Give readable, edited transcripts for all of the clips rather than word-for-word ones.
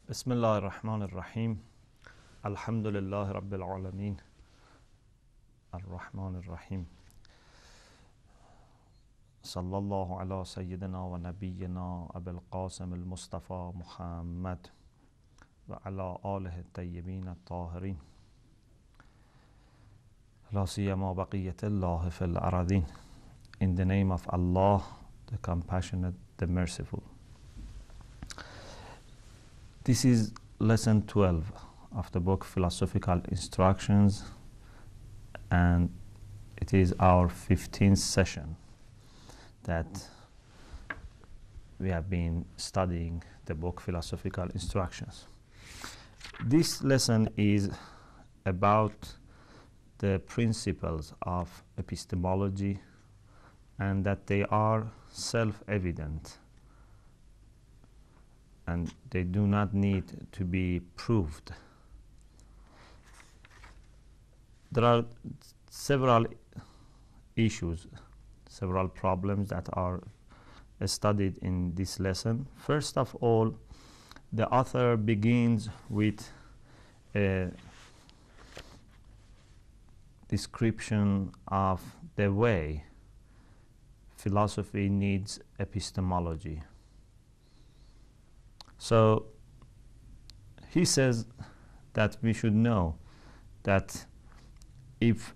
بسم الله الرحمن الرحيم الحمد لله رب العالمين الرحمن الرحيم صلى الله على سيدنا ونبينا أبي القاسم المصطفى محمد وعلى آله الطيبين الطاهرين لا سيما بقية الله في الأراضين. In the name of Allah, the compassionate, the merciful. This is lesson 12 of the book Philosophical Instructions, and it is our 15th session that we have been studying the book Philosophical Instructions. This lesson is about the principles of epistemology and that they are self-evident and they do not need to be proved. There are several issues, several problems that are studied in this lesson. First of all, the author begins with a description of the way philosophy needs epistemology. So he says that we should know that if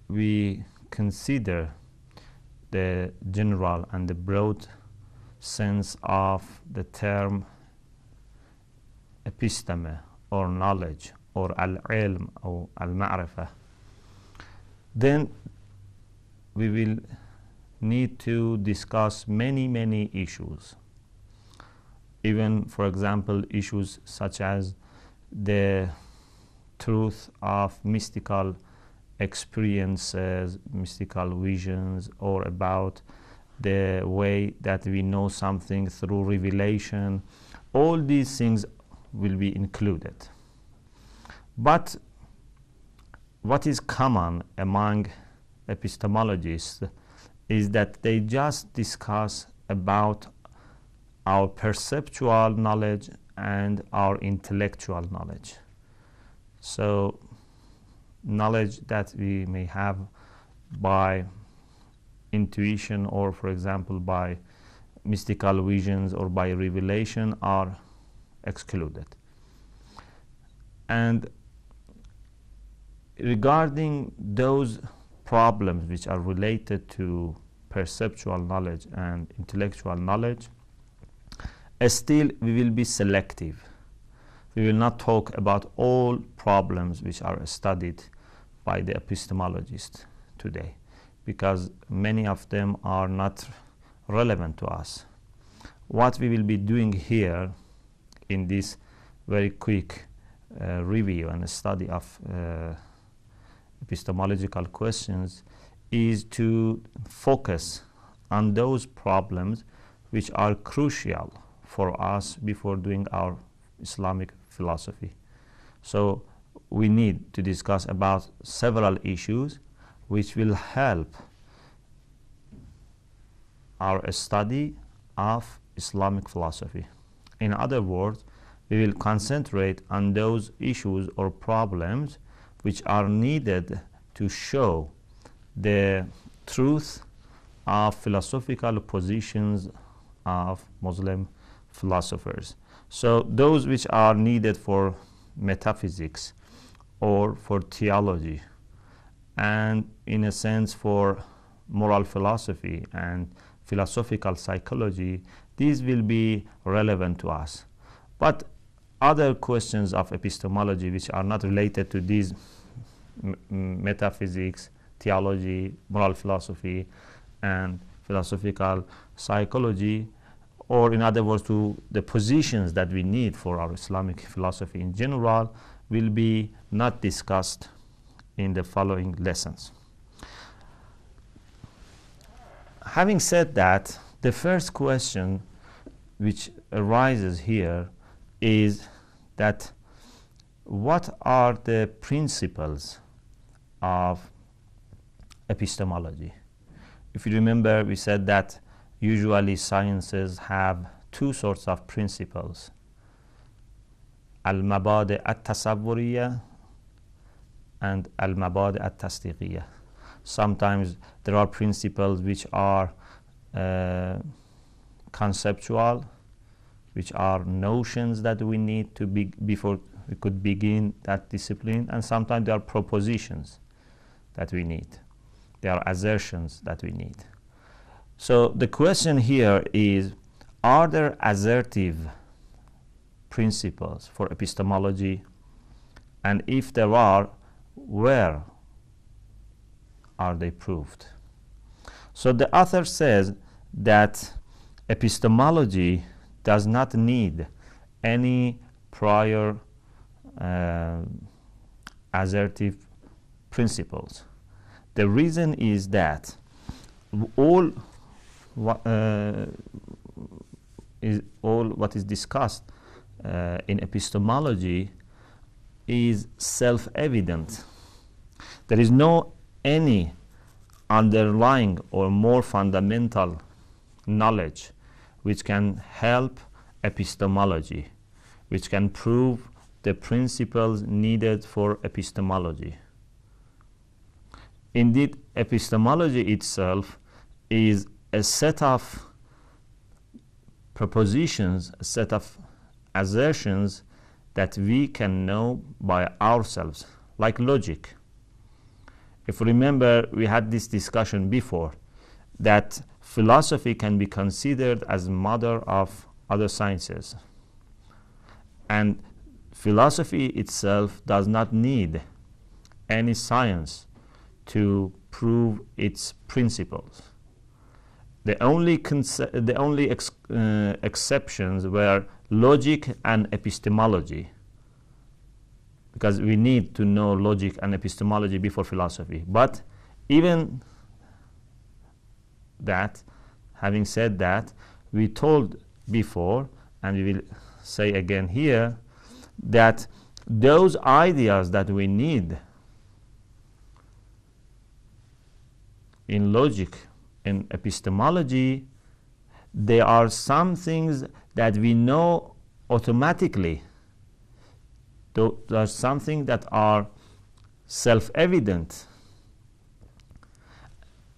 we consider the general and the broad sense of the term episteme or knowledge or al-ilm or al-ma'rifah, then we will need to discuss many issues. Even, for example, issues such as the truth of mystical experiences, mystical visions, or about the way that we know something through revelation. All these things will be included. But what is common among epistemologists is that they just discuss about our perceptual knowledge and our intellectual knowledge. So knowledge that we may have by intuition or, for example, by mystical visions or by revelation are excluded. And regarding those problems which are related to perceptual knowledge and intellectual knowledge, still we will be selective. We will not talk about all problems which are studied by the epistemologists today, because many of them are not relevant to us. What we will be doing here in this very quick review and study of epistemological questions is to focus on those problems which are crucial for us before doing our Islamic philosophy. So we need to discuss about several issues which will help our study of Islamic philosophy. In other words, we will concentrate on those issues or problems which are needed to show the truth of philosophical positions of Muslim philosophers. So those which are needed for metaphysics or for theology and, in a sense, for moral philosophy and philosophical psychology, these will be relevant to us. But other questions of epistemology which are not related to these metaphysics, theology, moral philosophy, and philosophical psychology, or in other words, to the positions that we need for our Islamic philosophy in general, will be not discussed in the following lessons. Having said that, the first question which arises here is that what are the principles of epistemology? If you remember, we said that usually sciences have two sorts of principles. المبادئ التصورية and المبادئ التصديقية. Sometimes there are principles which are conceptual, which are notions that we need to be before we could begin that discipline, and sometimes there are propositions that we need. There are assertions that we need. So the question here is, are there assertive principles for epistemology? And if there are, where are they proved? So the author says that epistemology does not need any prior assertive principles. The reason is that all what is discussed in epistemology is self-evident. There is no any underlying or more fundamental knowledge which can help epistemology, which can prove the principles needed for epistemology. Indeed, epistemology itself is a set of propositions, a set of assertions that we can know by ourselves, like logic. If you remember, we had this discussion before, that philosophy can be considered as mother of other sciences. And philosophy itself does not need any science to prove its principles. The only exceptions were logic and epistemology, because we need to know logic and epistemology before philosophy. But even that, having said that, we told before, and we will say again here, that those ideas that we need in logic, in epistemology, they are some things that we know automatically. Those are something that are self-evident.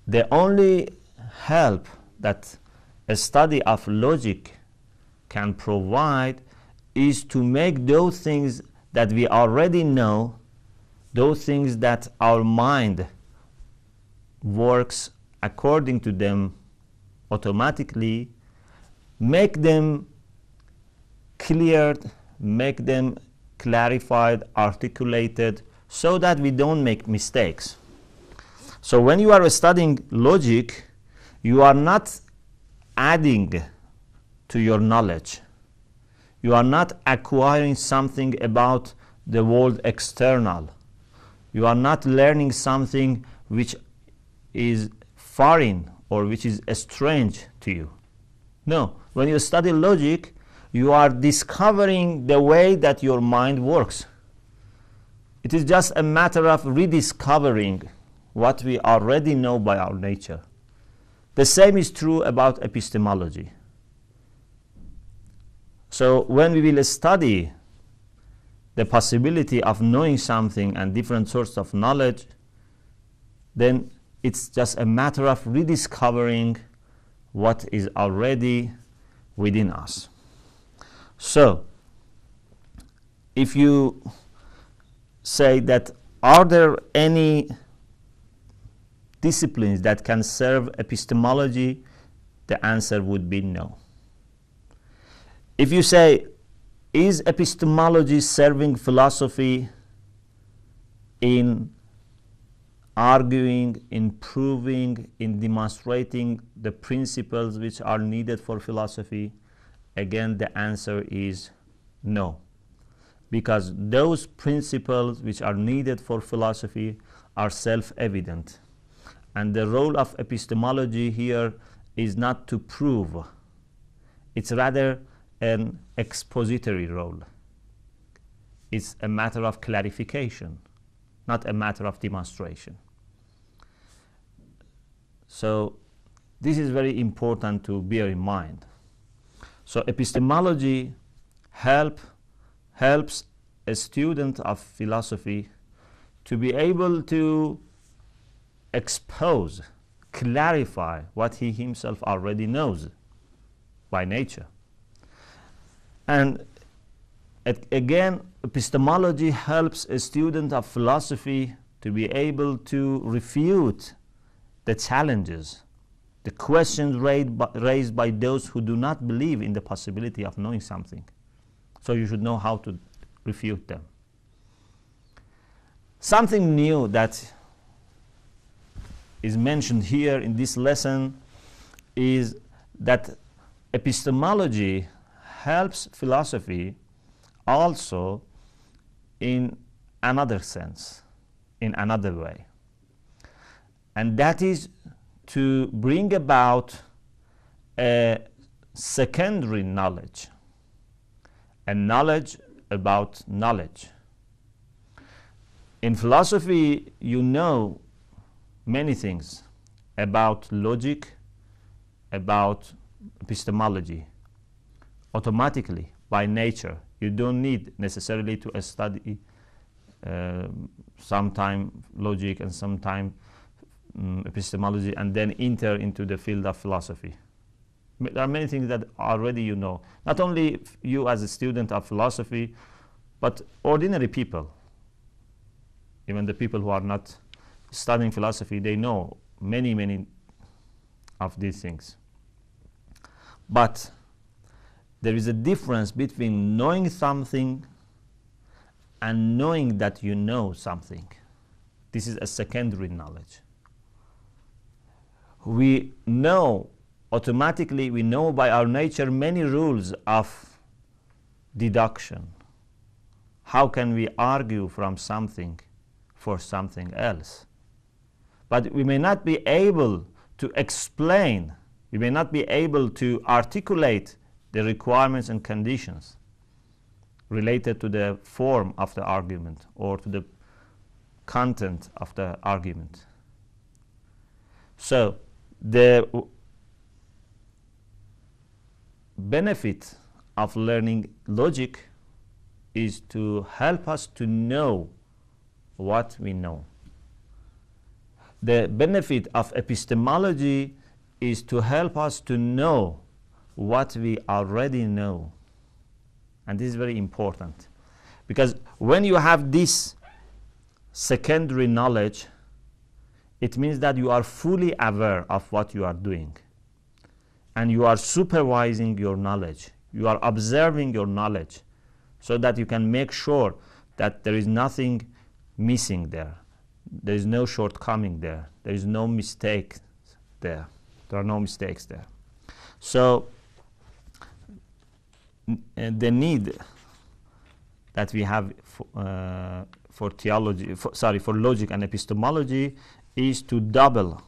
The only help that a study of logic can provide is to make those things that we already know, those things that our mind works according to them automatically, make them cleared, make them clarified, articulated, so that we don't make mistakes. So when you are studying logic, you are not adding to your knowledge. You are not acquiring something about the world external. You are not learning something which is foreign or which is strange to you. No, when you study logic, you are discovering the way that your mind works. It is just a matter of rediscovering what we already know by our nature. The same is true about epistemology. So when we will study the possibility of knowing something and different sorts of knowledge, then it's just a matter of rediscovering what is already within us. So, if you say that, are there any disciplines that can serve epistemology, the answer would be no. If you say, is epistemology serving philosophy in arguing, in proving, in demonstrating the principles which are needed for philosophy? Again, the answer is no, because those principles which are needed for philosophy are self-evident. And the role of epistemology here is not to prove. It's rather an expository role. It's a matter of clarification, not a matter of demonstration. So this is very important to bear in mind. So epistemology helps helps a student of philosophy to be able to expose, clarify what he himself already knows by nature. And again, epistemology helps a student of philosophy to be able to refute the challenges, the questions raised by those who do not believe in the possibility of knowing something. So you should know how to refute them. Something new that is mentioned here in this lesson is that epistemology helps philosophy also in another sense, in another way. And that is to bring about a secondary knowledge, a knowledge about knowledge. In philosophy, you know many things about logic, about epistemology, automatically, by nature. You don't need necessarily to study sometime logic and sometime epistemology and then enter into the field of philosophy. There are many things that already you know. Not only you as a student of philosophy, but ordinary people. Even the people who are not studying philosophy, they know many of these things. But there is a difference between knowing something and knowing that you know something. This is a secondary knowledge. We know automatically, we know by our nature many rules of deduction. How can we argue from something for something else? But we may not be able to explain, we may not be able to articulate the requirements and conditions related to the form of the argument or to the content of the argument. So the benefit of learning logic is to help us to know what we know. The benefit of epistemology is to help us to know what we already know. And this is very important, because when you have this secondary knowledge, it means that you are fully aware of what you are doing, and you are supervising your knowledge, you are observing your knowledge, so that you can make sure that there is nothing missing there, there is no shortcoming there, there is no mistake there, there are no mistakes there. So the need that we have for theology, for logic and epistemology, is to double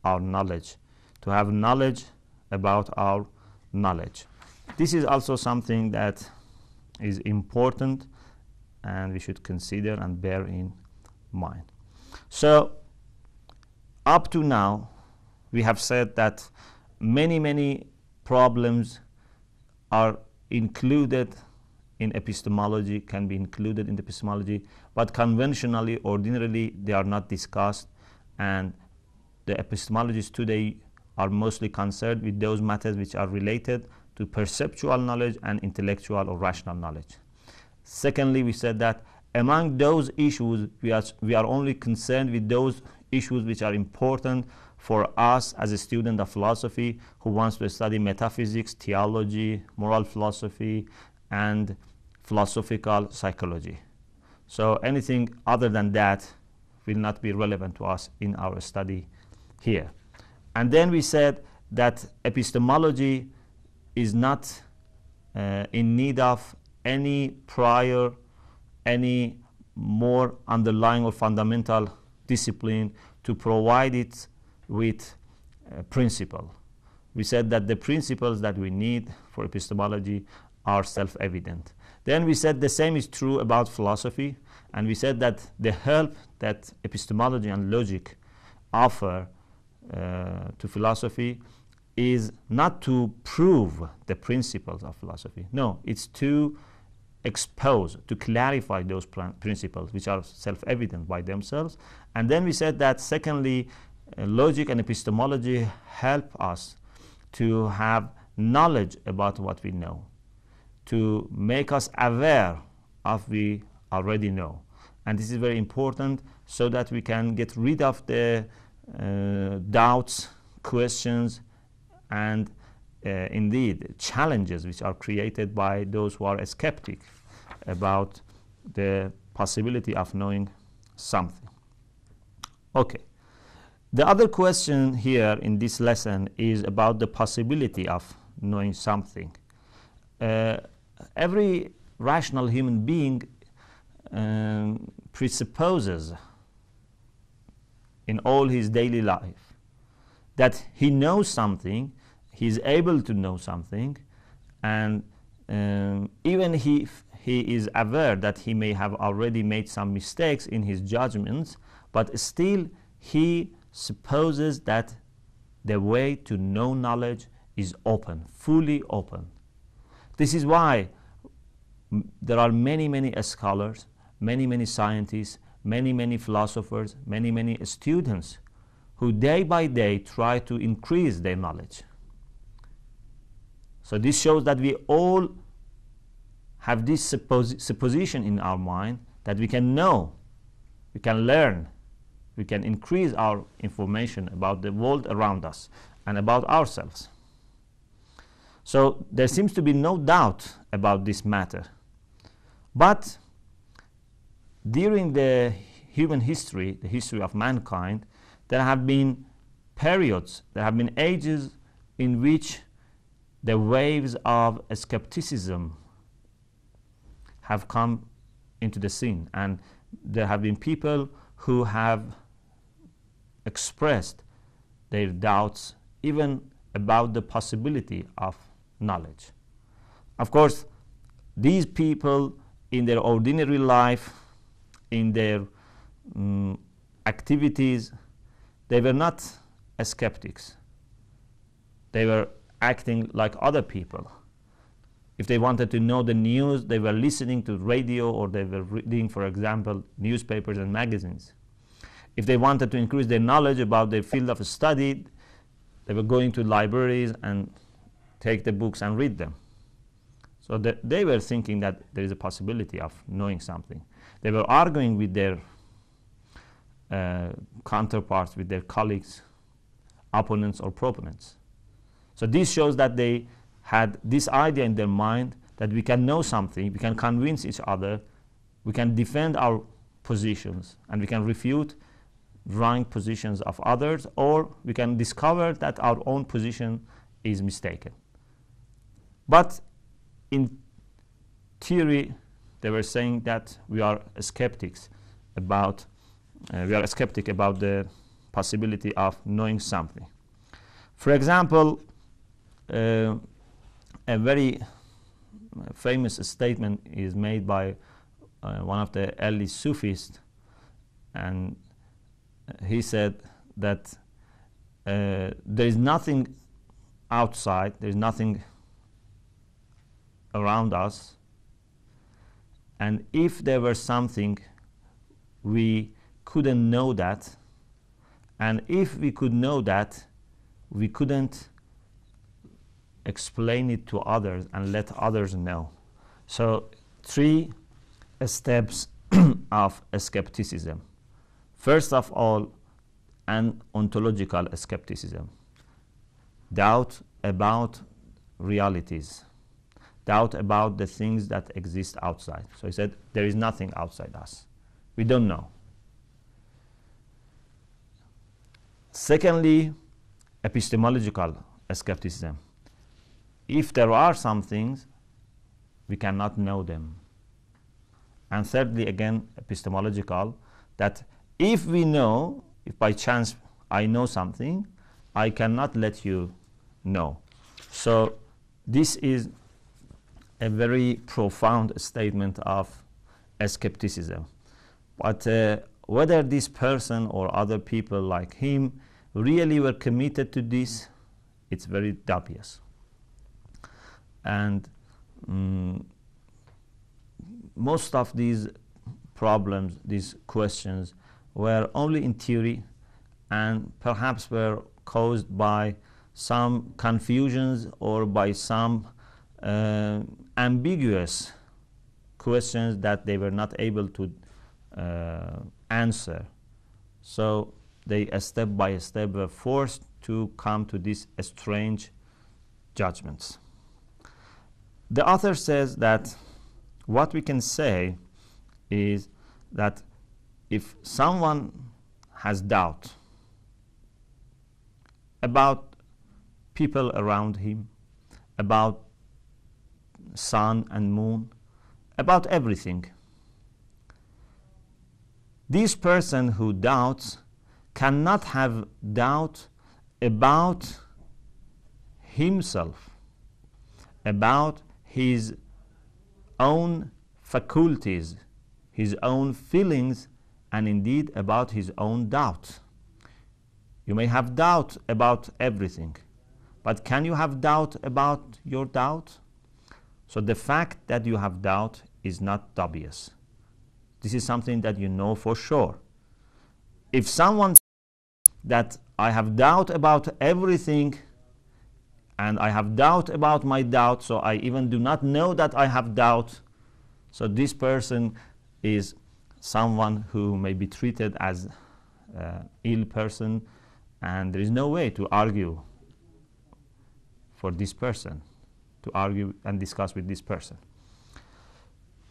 our knowledge, to have knowledge about our knowledge. This is also something that is important and we should consider and bear in mind. So up to now we have said that many problems are included in epistemology, can be included in epistemology, but conventionally, ordinarily, they are not discussed, and the epistemologists today are mostly concerned with those matters which are related to perceptual knowledge and intellectual or rational knowledge. Secondly, we said that among those issues, we are only concerned with those issues which are important for us as a student of philosophy who wants to study metaphysics, theology, moral philosophy, and philosophical psychology. So anything other than that will not be relevant to us in our study here. And then we said that epistemology is not in need of any prior, any more underlying or fundamental discipline to provide it with principle. We said that the principles that we need for epistemology are self-evident. Then we said the same is true about philosophy, and we said that the help that epistemology and logic offer to philosophy is not to prove the principles of philosophy. No, it's to expose, to clarify those principles which are self-evident by themselves. And then we said that secondly, logic and epistemology help us to have knowledge about what we know, to make us aware of what we already know. And this is very important so that we can get rid of the doubts, questions, and indeed challenges which are created by those who are skeptic about the possibility of knowing something. Okay. The other question here in this lesson is about the possibility of knowing something. Every rational human being presupposes in all his daily life that he knows something, he is able to know something, and even he is aware that he may have already made some mistakes in his judgments, but still he supposes that the way to know knowledge is open, fully open. This is why there are many scholars, many scientists, many philosophers, many students who day by day try to increase their knowledge. So this shows that we all have this supposition in our mind that we can know, we can learn, we can increase our information about the world around us and about ourselves. So there seems to be no doubt about this matter. But during the human history, the history of mankind, there have been periods, there have been ages in which the waves of skepticism have come into the scene, and there have been people who have expressed their doubts even about the possibility of knowledge. Of course, these people in their ordinary life, in their activities, they were not skeptics. They were acting like other people. If they wanted to know the news, they were listening to radio, or they were reading, for example, newspapers and magazines. If they wanted to increase their knowledge about their field of study, they were going to libraries and take the books and read them. So they were thinking that there is a possibility of knowing something. They were arguing with their counterparts, with their colleagues, opponents or proponents. So this shows that they had this idea in their mind that we can know something, we can convince each other, we can defend our positions, and we can refute wrong positions of others, or we can discover that our own position is mistaken. But in theory, they were saying that we are skeptics about the possibility of knowing something. For example, a very famous statement is made by one of the early Sufis, and he said that there is nothing outside, there is nothing around us, and if there were something, we couldn't know that, and if we could know that, we couldn't explain it to others and let others know. So 3 steps of skepticism. First of all, an ontological skepticism, doubt about realities, doubt about the things that exist outside. So he said there is nothing outside us, we don't know. Secondly, epistemological skepticism. If there are some things, we cannot know them. And thirdly, again, epistemological, that if we know, if by chance I know something, I cannot let you know. So this is a very profound statement of skepticism. But whether this person or other people like him really were committed to this, it's very dubious. And most of these problems, these questions, were only in theory and perhaps were caused by some confusions or by some ambiguous questions that they were not able to answer. So they step by step were forced to come to these strange judgments. The author says that what we can say is that if someone has doubt about people around him, about sun and moon, about everything, this person who doubts cannot have doubt about himself, about his own faculties, his own feelings, and indeed about his own doubt. You may have doubt about everything, but can you have doubt about your doubt? So the fact that you have doubt is not dubious. This is something that you know for sure. If someone says that I have doubt about everything and I have doubt about my doubt, so I even do not know that I have doubt, so this person is someone who may be treated as an ill person, and there is no way to argue for this person, to argue and discuss with this person.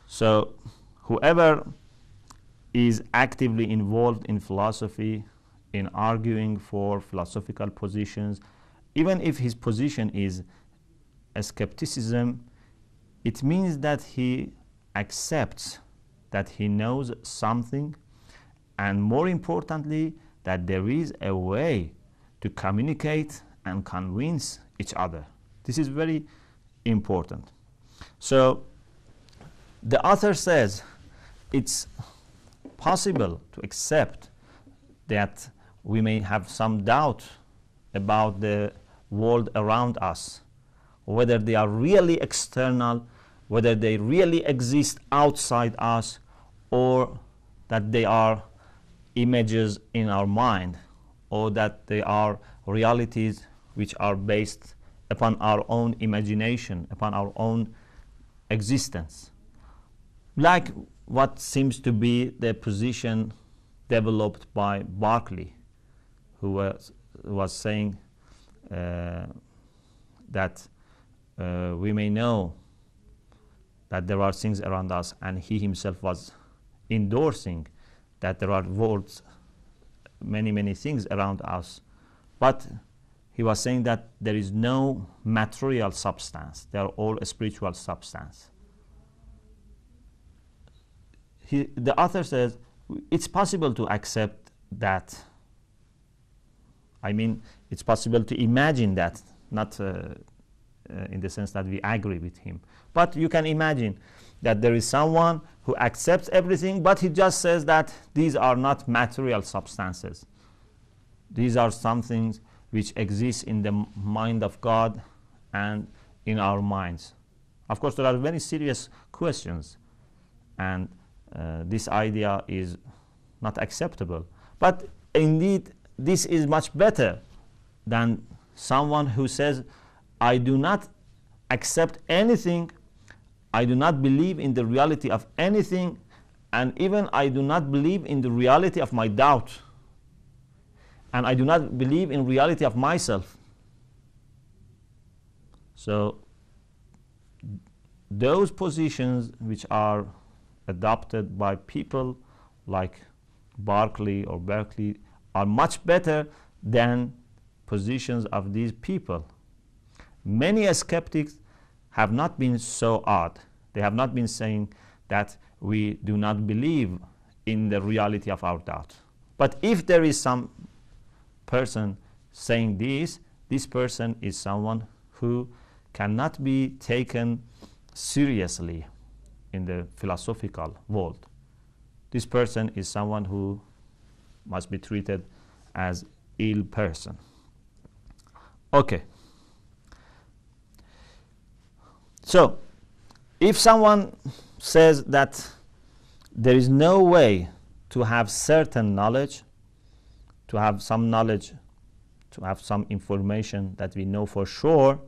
So whoever is actively involved in philosophy, in arguing for philosophical positions, even if his position is a skepticism, it means that he accepts that he knows something, and more importantly, that there is a way to communicate and convince each other. This is very important. So the author says it's possible to accept that we may have some doubt about the world around us, whether they are really external, whether they really exist outside us, or that they are images in our mind, or that they are realities which are based upon our own imagination, upon our own existence. Like what seems to be the position developed by Berkeley, who was saying that we may know that there are things around us, and he himself was endorsing that there are worlds, many things around us, but he was saying that there is no material substance, they are all a spiritual substance. The author says it's possible to accept that. I mean, it's possible to imagine that, not in the sense that we agree with him, but you can imagine that there is someone who accepts everything, but he just says that these are not material substances. These are some things which exist in the mind of God and in our minds. Of course, there are very serious questions, and this idea is not acceptable. But indeed, this is much better than someone who says, I do not accept anything, I do not believe in the reality of anything, and even I do not believe in the reality of my doubt, and I do not believe in reality of myself. So those positions which are adopted by people like Berkeley are much better than positions of these people. Many skeptics have not been so odd. They have not been saying that we do not believe in the reality of our doubt. But if there is some person saying this person is someone who cannot be taken seriously in the philosophical world. This person is someone who must be treated as ill person. Okay. So, if someone says that there is no way to have certain knowledge, to have some knowledge, to have some information that we know for sure.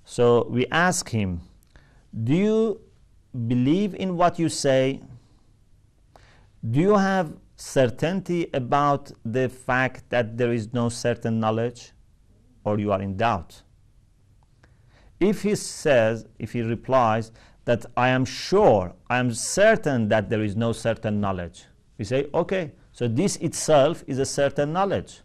So we ask him, do you believe in what you say? Do you have certainty about the fact that there is no certain knowledge, or you are in doubt? If he replies that I am sure, I am certain that there is no certain knowledge, we say, okay, so this itself is a certain knowledge.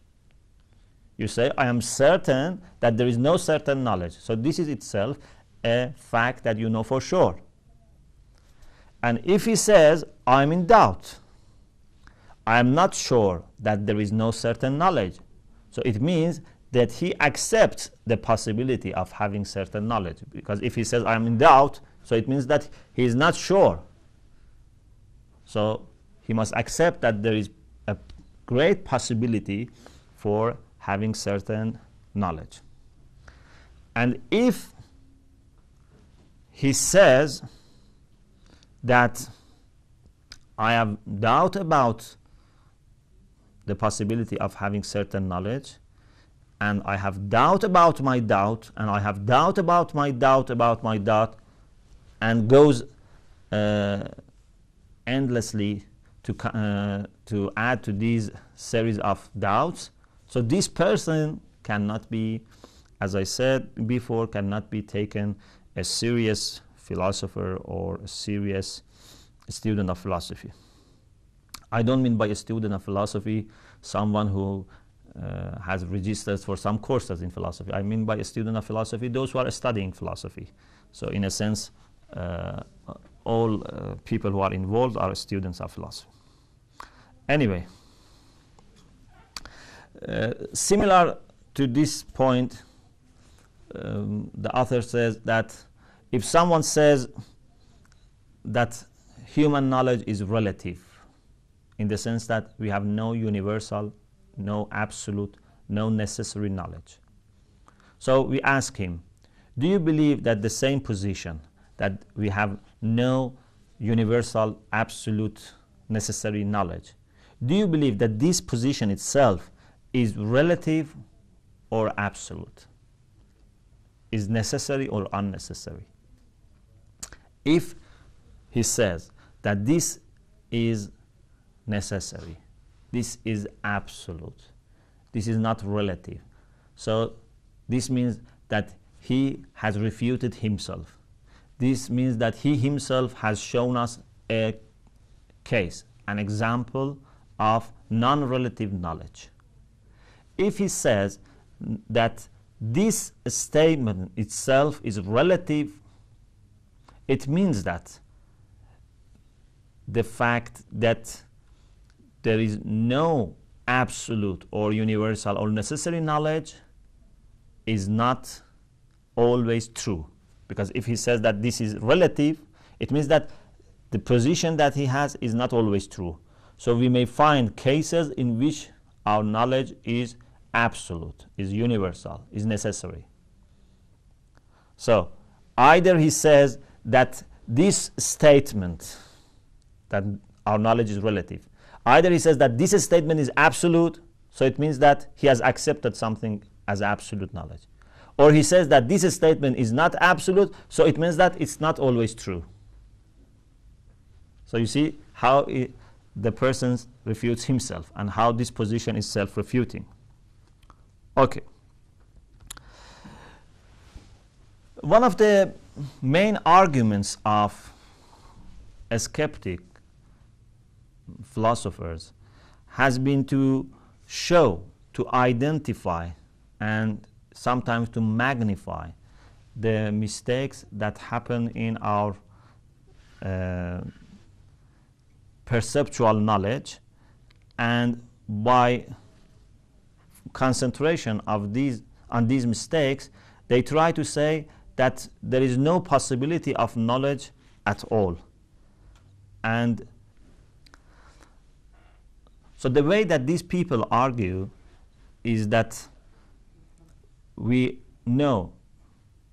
You say, I am certain that there is no certain knowledge. So this is itself a fact that you know for sure. And if he says, I am in doubt, I am not sure that there is no certain knowledge, so it means that he accepts the possibility of having certain knowledge. Because if he says, I am in doubt, so it means that he is not sure. So he must accept that there is a great possibility for having certain knowledge. And if he says that I have doubt about the possibility of having certain knowledge, and I have doubt about my doubt, and I have doubt about my doubt about my doubt, and goes endlessly to add to these series of doubts. So this person cannot be, as I said before, cannot be taken a serious philosopher or a serious student of philosophy. I don't mean by a student of philosophy someone who has registered for some courses in philosophy. I mean by a student of philosophy those who are studying philosophy. So in a sense, all people who are involved are students of philosophy. Anyway, similar to this point, the author says that if someone says that human knowledge is relative, in the sense that we have no universal, no absolute, no necessary knowledge. So we ask him, do you believe that the same position, that we have no universal, absolute, necessary knowledge, do you believe that this position itself is relative or absolute? Is necessary or unnecessary? If he says that this is necessary, this is absolute, this is not relative, so this means that he has refuted himself. This means that he himself has shown us a case, an example of non-relative knowledge. If he says that this statement itself is relative, it means that the fact that there is no absolute or universal or necessary knowledge is not always true. Because if he says that this is relative, it means that the position that he has is not always true. So we may find cases in which our knowledge is absolute, is universal, is necessary. So either he says that this statement, that our knowledge is relative, either he says that this statement is absolute, so it means that he has accepted something as absolute knowledge, or he says that this statement is not absolute, so it means that it's not always true. So you see how the person refutes himself and how this position is self-refuting. Okay. One of the main arguments of a skeptic philosophers has been to show, to identify, and sometimes to magnify the mistakes that happen in our perceptual knowledge, and by concentration of on these mistakes, they try to say that there is no possibility of knowledge at all. And so the way that these people argue is that we know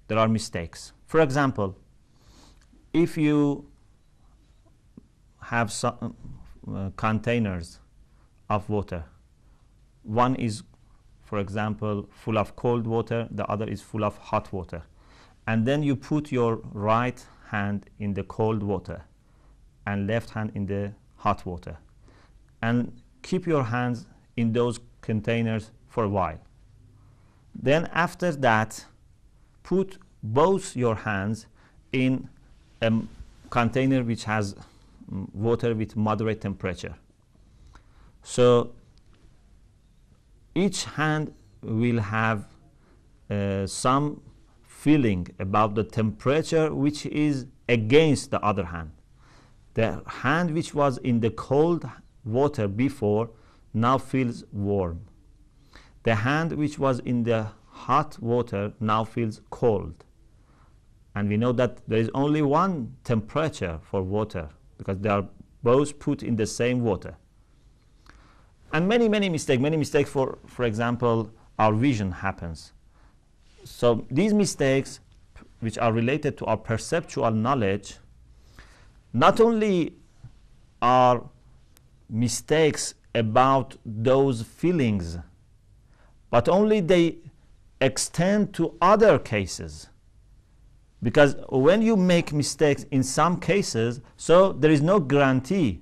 there are mistakes. For example, if you have some containers of water. One is, for example, full of cold water, the other is full of hot water. And then you put your right hand in the cold water and left hand in the hot water. And keep your hands in those containers for a while. Then after that, put both your hands in a container which has water with moderate temperature. So each hand will have some feeling about the temperature which is against the other hand. The hand which was in the cold water before now feels warm. The hand which was in the hot water now feels cold. And we know that there is only one temperature for water because they are both put in the same water. And many mistakes for example, our vision happens. So these mistakes which are related to our perceptual knowledge not only are mistakes about those feelings, but only they extend to other cases. Because when you make mistakes in some cases, so there is no guarantee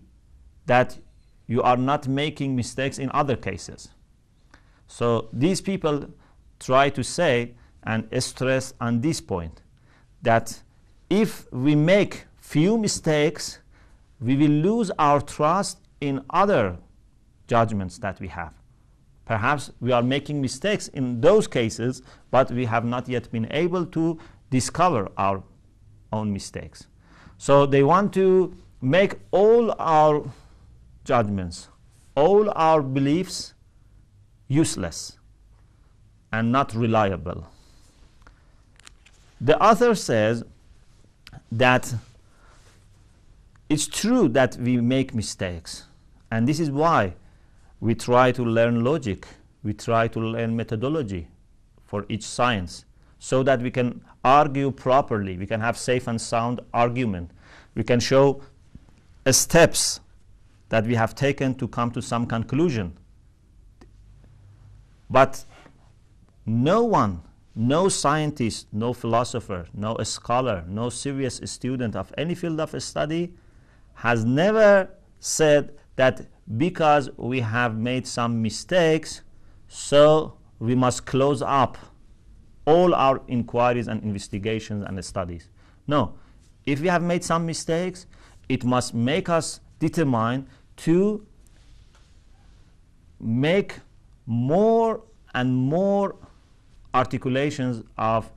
that you are not making mistakes in other cases. So these people try to say and stress on this point that if we make few mistakes, we will lose our trust in other judgments that we have. Perhaps we are making mistakes in those cases, but we have not yet been able to discover our own mistakes. So they want to make all our judgments, all our beliefs useless and not reliable. The author says that it's true that we make mistakes, and this is why we try to learn logic, we try to learn methodology for each science, so that we can argue properly, we can have safe and sound argument, we can show steps that we have taken to come to some conclusion. But no one, no scientist, no philosopher, no scholar, no serious student of any field of study has never said that because we have made some mistakes, so we must close up all our inquiries and investigations and studies. No, if we have made some mistakes, it must make us determined to make more and more articulations of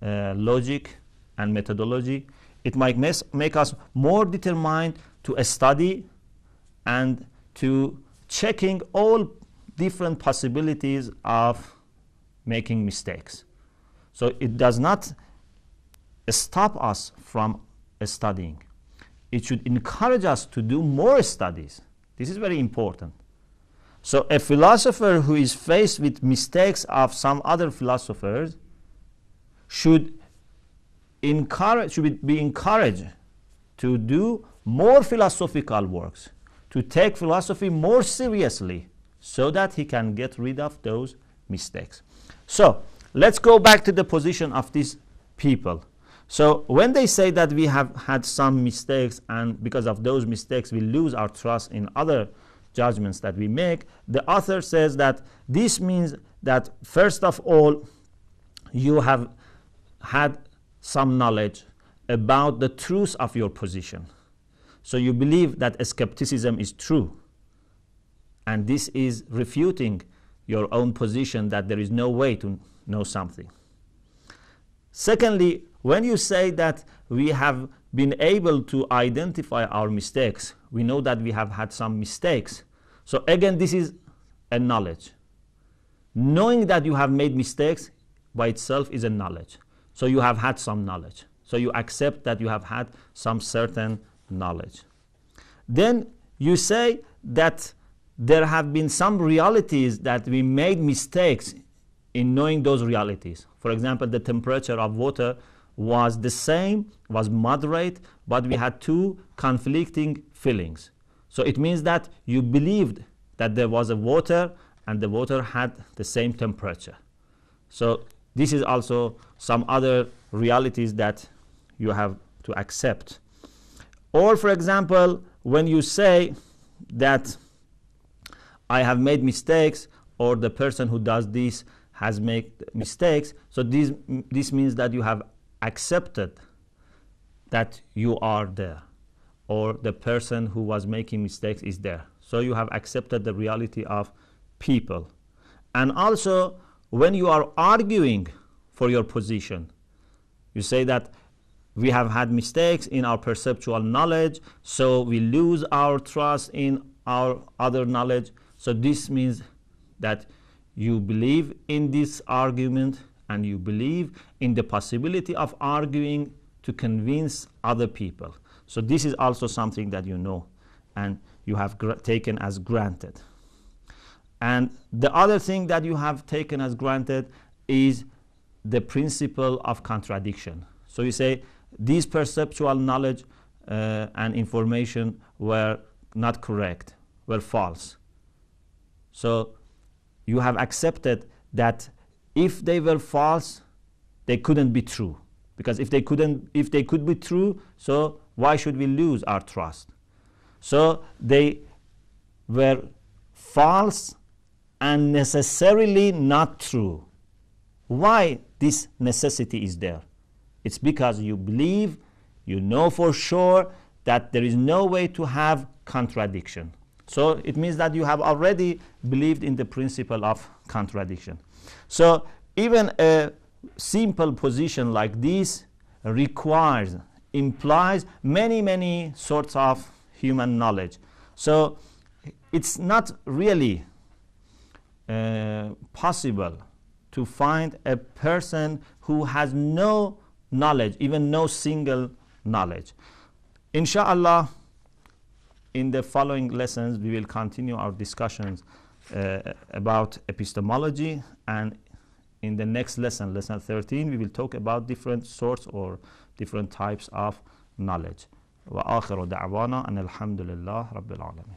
logic and methodology. It might make us more determined to study and to checking all different possibilities of making mistakes. So it does not stop us from studying. It should encourage us to do more studies. This is very important. So a philosopher who is faced with mistakes of some other philosophers should be encouraged to do more philosophical works, to take philosophy more seriously, so that he can get rid of those mistakes. So let's go back to the position of these people. So when they say that we have had some mistakes, and because of those mistakes we lose our trust in other judgments that we make, the author says that this means that first of all you have had some knowledge about the truth of your position. So you believe that skepticism is true, and this is refuting your own position that there is no way to know something. Secondly, when you say that we have been able to identify our mistakes, we know that we have had some mistakes. So again, this is a knowledge. Knowing that you have made mistakes by itself is a knowledge. So you have had some knowledge. So you accept that you have had some certain knowledge. Then you say that there have been some realities that we made mistakes in knowing those realities. For example, the temperature of water was the same, was moderate, but we had two conflicting feelings. So it means that you believed that there was a water and the water had the same temperature. So this is also some other realities that you have to accept. Or for example, when you say that I have made mistakes, or the person who does this has made mistakes, so this means that you have accepted that you are there, or the person who was making mistakes is there. So you have accepted the reality of people. And also, when you are arguing for your position, you say that we have had mistakes in our perceptual knowledge, so we lose our trust in our other knowledge. So this means that you believe in this argument and you believe in the possibility of arguing to convince other people. So this is also something that you know and you have taken as granted. And the other thing that you have taken as granted is the principle of contradiction. So you say these perceptual knowledge and information were not correct, were false. So you have accepted that if they were false, they couldn't be true. Because if they could be true, so why should we lose our trust? So they were false and necessarily not true. Why this necessity is there? It's because you believe, you know for sure that there is no way to have contradiction. So it means that you have already believed in the principle of contradiction. So even a simple position like this implies many sorts of human knowledge. So it's not really possible to find a person who has no knowledge, even no single knowledge. Inshallah, in the following lessons, we will continue our discussions about epistemology, and in the next lesson, lesson 13, we will talk about different sorts or different types of knowledge. وآخر دعوانا أن الحمد لله رب العالمين.